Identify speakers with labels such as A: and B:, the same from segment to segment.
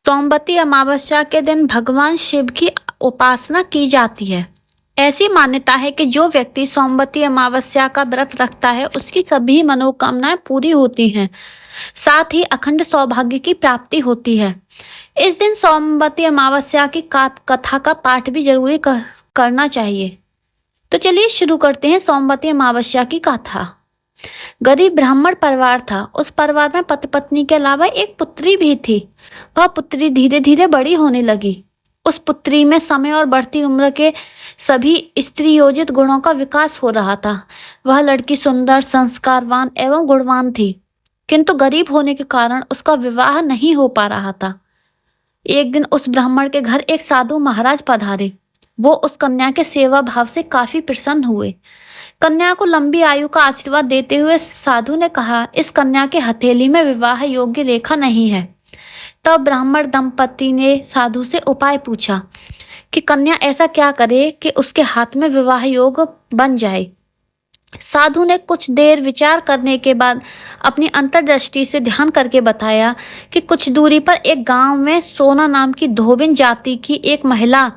A: सोमवती अमावस्या के दिन भगवान शिव की उपासना की जाती है। ऐसी मान्यता है कि जो व्यक्ति सोमवती अमावस्या का व्रत रखता है उसकी सभी मनोकामनाएं पूरी होती हैं, साथ ही अखंड सौभाग्य की प्राप्ति होती है। इस दिन सोमवती अमावस्या की कथा का पाठ भी जरूरी करना चाहिए। तो चलिए शुरू करते हैं सोमवती अमावस्या की कथा। गरीब ब्राह्मण परिवार था। उस परिवार में पति पत्नी के अलावा एक पुत्री भी थी। वह पुत्री धीरे धीरे बड़ी होने लगी। उस पुत्री में समय और बढ़ती उम्र के सभी स्त्री योजित गुणों का विकास हो रहा था। वह लड़की सुंदर, संस्कारवान एवं गुणवान थी, किंतु गरीब होने के कारण उसका विवाह नहीं हो पा रहा था। एक दिन उस ब्राह्मण के घर एक साधु महाराज पधारे। वो उस कन्या के सेवा भाव से काफी प्रसन्न हुए। कन्या को लंबी आयु का आशीर्वाद देते हुए साधु ने कहा, इस कन्या के हथेली में विवाह योग्य रेखा नहीं है। तब ब्राह्मण दंपति ने साधु से उपाय पूछा कि कन्या ऐसा क्या करे कि उसके हाथ में विवाह योग बन जाए। साधु ने कुछ देर विचार करने के बाद अपनी अंतर्दृष्टि से ध्यान करके बताया कि कुछ दूरी पर एक गांव में सोना नाम की धोबिन जाति की एक महिला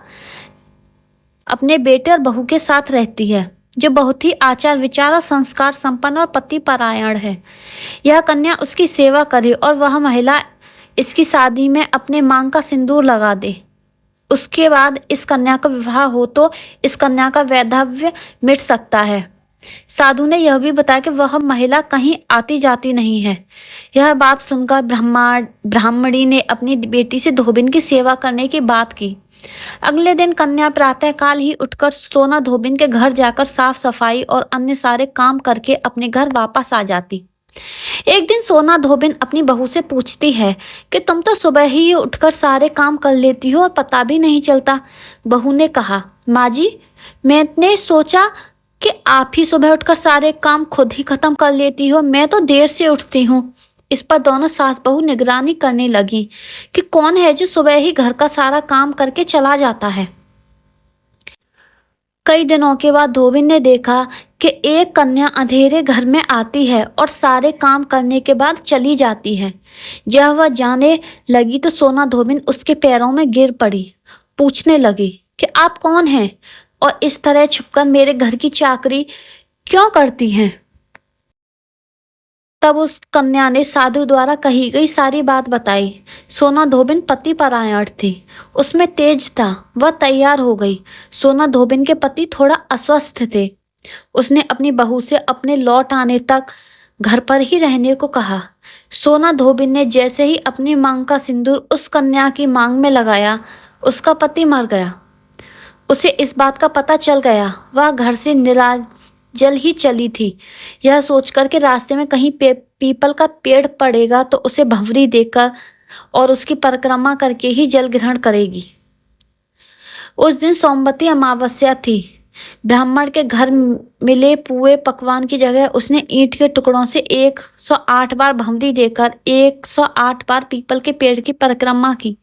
A: अपने बेटे और बहू के साथ रहती है, जो बहुत ही आचार विचार और संस्कार संपन्न और पति परायण है। यह कन्या उसकी सेवा करे और वह महिला इसकी शादी में अपने मांग का सिंदूर लगा दे। उसके बाद इस कन्या का विवाह हो तो इस कन्या का वैधव्य मिट सकता है। साधु ने यह भी बताया कि वह महिला कहीं आती जाती नहीं है। यह बात सुनकर ब्राह्मणी ने अपनी बेटी से धोबिन की सेवा करने की बात की। अगले दिन कन्या प्रातःकाल ही उठकर सोना धोबिन के घर जाकर साफ सफाई और अन्य सारे काम करके अपने घर वापस आ जाती। एक दिन सोना धोबिन अपनी बहू से पूछती है कि तुम तो सुबह ही उठकर सारे काम कर लेती हो और पता भी नहीं चलता। बहू ने कहा, माँ जी, मैंने सोचा कि आप ही सुबह उठकर सारे काम खुद ही खत्म कर लेती हो, मैं तो देर से उठती हूँ। इस पर दोनों सास बहू निगरानी करने लगी कि कौन है जो सुबह ही घर का सारा काम करके चला जाता है। कई दिनों के बाद धोबिन ने देखा कि एक कन्या अंधेरे घर में आती है और सारे काम करने के बाद चली जाती है। जब वह जाने लगी तो सोना धोबिन उसके पैरों में गिर पड़ी। पूछने लगी कि आप कौन हैं और इस तरह छुपकर मेरे घर की चाकरी क्यों करती हैं। तब उस कन्या ने साधु द्वारा कही गई सारी बात बताई। सोना धोबिन पति परायण थी, उसमें तेज था। वह तैयार हो गई। सोना धोबिन के पति थोड़ा अस्वस्थ थे। उसने अपनी बहू से अपने लौट आने तक घर पर ही रहने को कहा। सोना धोबिन ने जैसे ही अपनी मांग का सिंदूर उस कन्या की मांग में लगाया, उसका पति मर गया। उसे इस बात का पता चल गया। वह घर से निराजल ही चली थी, यह सोचकर के रास्ते में कहीं पीपल का पेड़ पड़ेगा तो उसे भंवरी देकर और उसकी परिक्रमा करके ही जल ग्रहण करेगी। उस दिन सोमवती अमावस्या थी। ब्राह्मण के घर मिले पुए पकवान की जगह उसने ईंट के टुकड़ों से 108 बार भंवरी देकर 108 बार पीपल के पेड़ की परिक्रमा की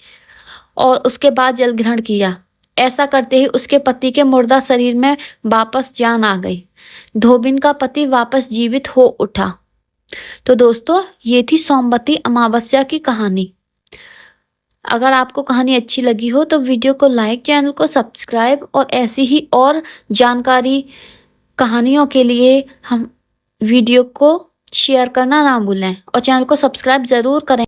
A: और उसके बाद जल ग्रहण किया। ऐसा करते ही उसके पति के मुर्दा शरीर में वापस जान आ गई। धोबिन का पति वापस जीवित हो उठा। तो दोस्तों, ये थी सोमवती अमावस्या की कहानी। अगर आपको कहानी अच्छी लगी हो तो वीडियो को लाइक, चैनल को सब्सक्राइब और ऐसी ही और जानकारी कहानियों के लिए हम वीडियो को शेयर करना ना भूलें और चैनल को सब्सक्राइब ज़रूर करें।